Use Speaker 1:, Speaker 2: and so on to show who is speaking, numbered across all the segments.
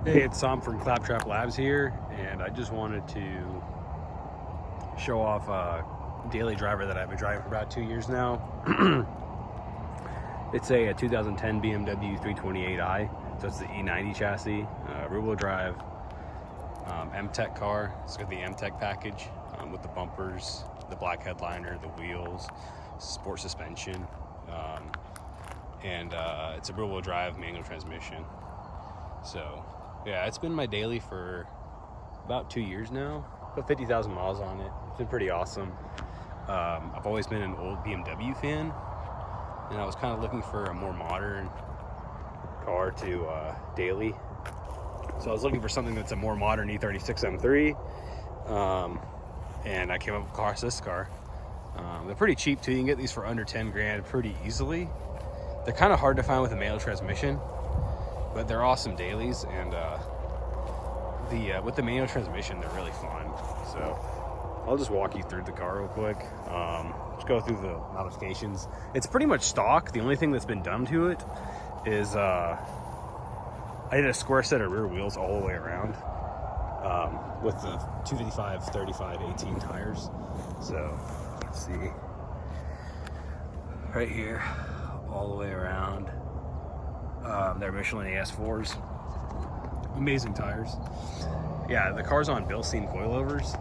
Speaker 1: Hey, it's Sam from Claptrap Labs here, and I just wanted to show off a daily driver that I've been driving for about 2 years now. It's a 2010 BMW 328i, so it's the E90 chassis, rear-wheel drive, M-Tech car. It's got the M-Tech package with the bumpers, the black headliner, the wheels, sport suspension, and it's a rear-wheel drive manual transmission. So yeah, it's been my daily for about 2 years now. Put 50,000 miles on it. It's been pretty awesome. I've always been an old BMW fan, and I was kind of looking for a more modern car to daily. So I was looking for something that's a more modern E36 M3, and I came up across this car. They're pretty cheap too. You can get these for under 10 grand pretty easily. They're kind of hard to find with a manual transmission, but they're awesome dailies, and with the manual transmission, they're really fun. So I'll just walk you through the car real quick. Just go through the modifications. It's pretty much stock. The only thing that's been done to it is I did a square set of rear wheels all the way around with the 255, 35, 18 tires. So let's see, right here, all the way around. They're Michelin AS4s. Amazing tires. Yeah, the car's on Bilstein coilovers.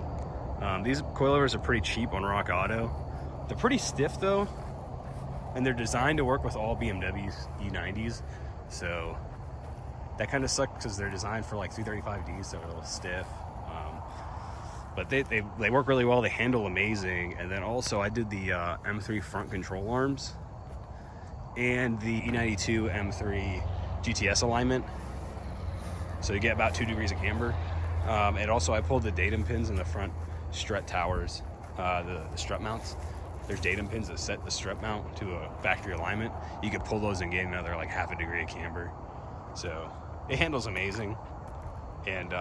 Speaker 1: These coilovers are pretty cheap on Rock Auto. They're pretty stiff though, and they're designed to work with all BMW's E90s. So that kind of sucks because they're designed for like 335Ds, so they're a little stiff. But they work really well. They handle amazing. And then also I did the M3 front control arms and the E92 M3 GTS alignment, so you get about 2 degrees of camber. And also I pulled the datum pins in the front strut towers, the strut mounts. There's datum pins that set the strut mount to a factory alignment. You could pull those and get another like half a degree of camber. So it handles amazing, and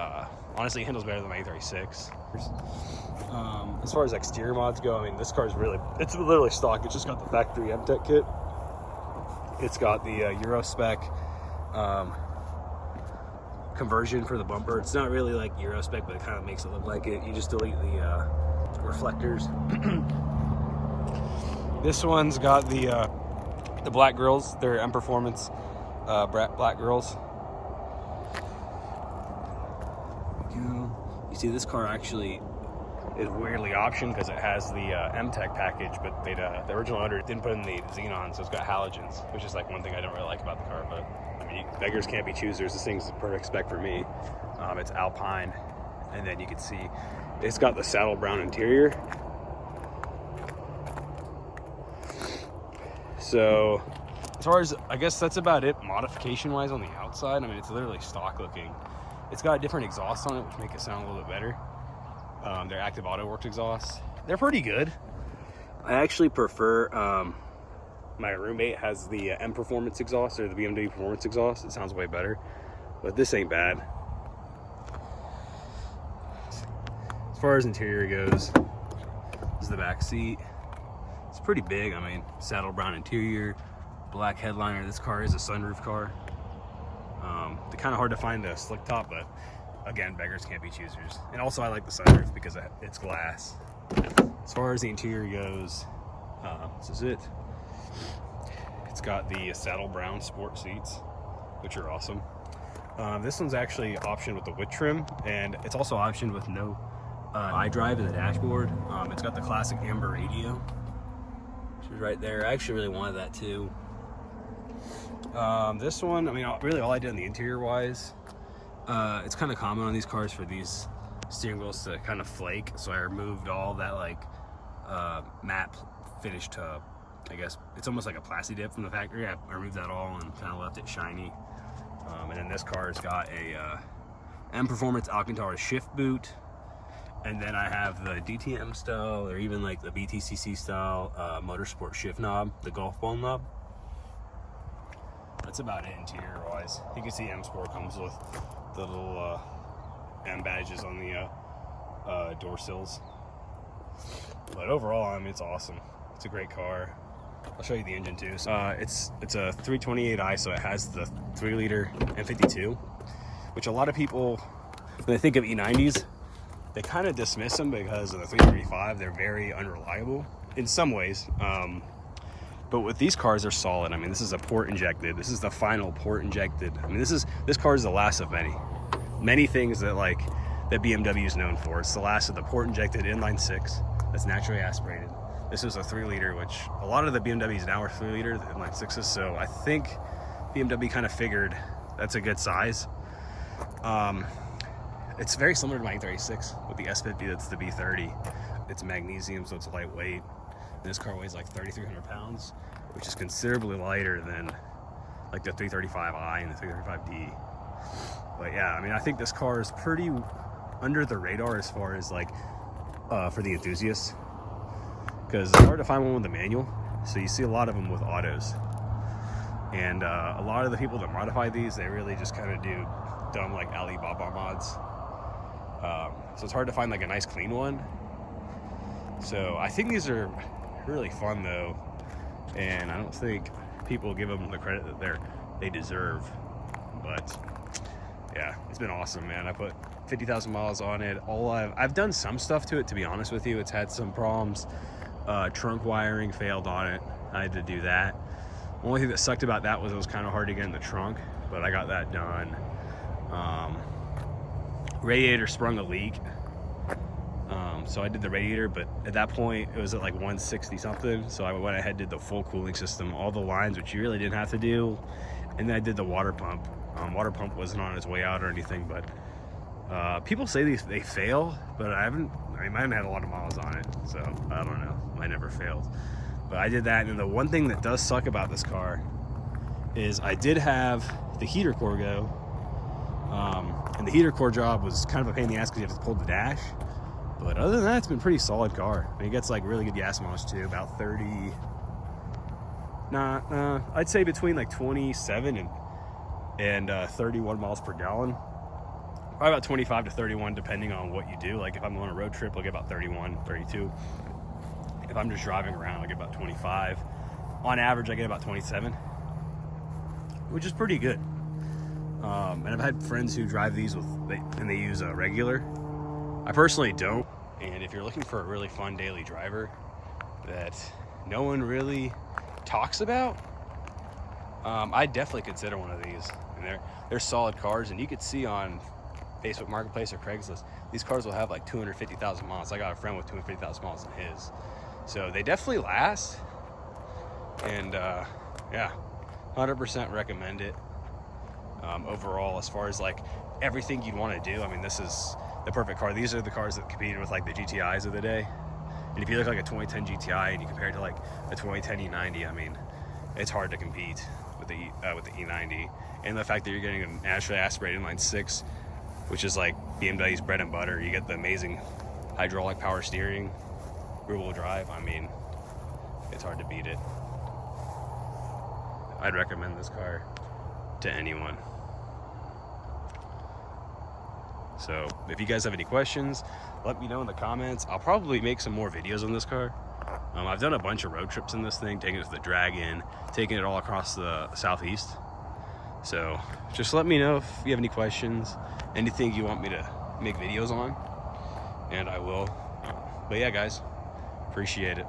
Speaker 1: honestly it handles better than my E36. As far as exterior mods go, I mean, this car is it's literally stock. It's just got the factory M-Tech kit. It's got the Euro spec conversion for the bumper. It's not really like Euro spec, but it kind of makes it look like it. You just delete the reflectors. This one's got the black grills. They're M Performance black grills. You see, this car actually is weirdly optioned because it has the M-Tech package, but the original owner didn't put in the xenon, so it's got halogens, which is like one thing I don't really like about the car. But I mean, beggars can't be choosers. This thing's the perfect spec for me. It's Alpine, and then you can see it's got the saddle brown interior. So as far as, I guess that's about it modification wise on the outside. I mean, it's literally stock looking. It's got a different exhaust on it, which make it sound a little bit better. They're active auto works exhausts. They're pretty good. I actually prefer, my roommate has the M Performance exhaust, or the BMW Performance exhaust. It sounds way better, but this ain't bad. As far as interior goes, this is the back seat. It's pretty big. I mean, saddle brown interior, black headliner. This car is a sunroof car. They're kind of hard to find a slick top, but again, beggars can't be choosers. And also I like the sunroof because it's glass. As far as the interior goes, this is it. It's got the saddle brown sport seats, which are awesome. This one's actually optioned with the wood trim, and it's also optioned with no iDrive in the dashboard. It's got the classic amber radio, which is right there. I actually really wanted that too. This one, I mean, really all I did on the interior wise, it's kind of common on these cars for these steering wheels to kind of flake, so I removed all that like matte finish to, I guess it's almost like a plasti dip from the factory. I removed that all and kind of left it shiny. And then this car's got a M Performance Alcantara shift boot, and then I have the DTM style, or even like the BTCC style motorsport shift knob, the golf ball knob. That's about it interior wise. You can see M Sport comes with the little M badges on the door sills. But overall, I mean, it's awesome. It's a great car. I'll show you the engine too. So, it's a 328i, so it has the 3-liter M52, which a lot of people, when they think of E90s, they kind of dismiss them because of the 335. They're very unreliable in some ways. But with these cars, they're solid. I mean, this is a port injected. This is the final port injected. I mean, this car is the last of many things that BMW is known for. It's the last of the port injected inline six that's naturally aspirated. This is a 3-liter, which a lot of the BMWs now are 3-liter, the inline sixes. So I think BMW kind of figured that's a good size. It's very similar to my E36 with the S50. That's the B30. It's magnesium, so it's lightweight. This car weighs like 3,300 pounds, which is considerably lighter than like the 335i and the 335d. But yeah, I mean, I think this car is pretty under the radar as far as for the enthusiasts, because it's hard to find one with a manual. So you see a lot of them with autos, and a lot of the people that modify these, they really just kind of do dumb like Alibaba mods. So it's hard to find like a nice clean one. So I think these are really fun though, and I don't think people give them the credit that they deserve. But yeah, it's been awesome, man. I put 50,000 miles on it. I've done some stuff to it, to be honest with you. It's had some problems. Trunk wiring failed on it. I had to do that. The only thing that sucked about that was it was kind of hard to get in the trunk, but I got that done. Radiator sprung a leak. So I did the radiator, but at that point it was at like 160 something. So I went ahead and did the full cooling system, all the lines, which you really didn't have to do. And then I did the water pump. Water pump wasn't on its way out or anything, but people say they fail, but I haven't had a lot of miles on it, so I don't know. I never failed. But I did that, and the one thing that does suck about this car is I did have the heater core go, and the heater core job was kind of a pain in the ass because you have to pull the dash. But other than that, it's been a pretty solid car. I mean, it gets like really good gas mileage too, about 30. I'd say between like 27 and 31 miles per gallon. Probably about 25 to 31 depending on what you do. Like if I'm on a road trip, I'll get about 31, 32. If I'm just driving around, I'll get about 25. On average, I get about 27, which is pretty good. And I've had friends who drive these and they use a regular. I personally don't. And if you're looking for a really fun daily driver that no one really talks about, I'd definitely consider one of these. And they're solid cars, and you could see on Facebook Marketplace or Craigslist, these cars will have like 250,000 miles. I got a friend with 250,000 miles in his. So they definitely last. And yeah, 100% recommend it. Overall, as far as like everything you'd want to do, I mean, this is the perfect car. These are the cars that competed with like the GTIs of the day. And if you look like a 2010 GTI and you compare it to like a 2010 E90, I mean, it's hard to compete with the E90. And the fact that you're getting a naturally aspirated inline six, which is like BMW's bread and butter. You get the amazing hydraulic power steering, rear-wheel drive. I mean, it's hard to beat it. I'd recommend this car to anyone. So if you guys have any questions, let me know in the comments. I'll probably make some more videos on this car. I've done a bunch of road trips in this thing, taking it to the drag-in, taking it all across the southeast. So just let me know if you have any questions, anything you want me to make videos on, and I will. But yeah, guys, appreciate it.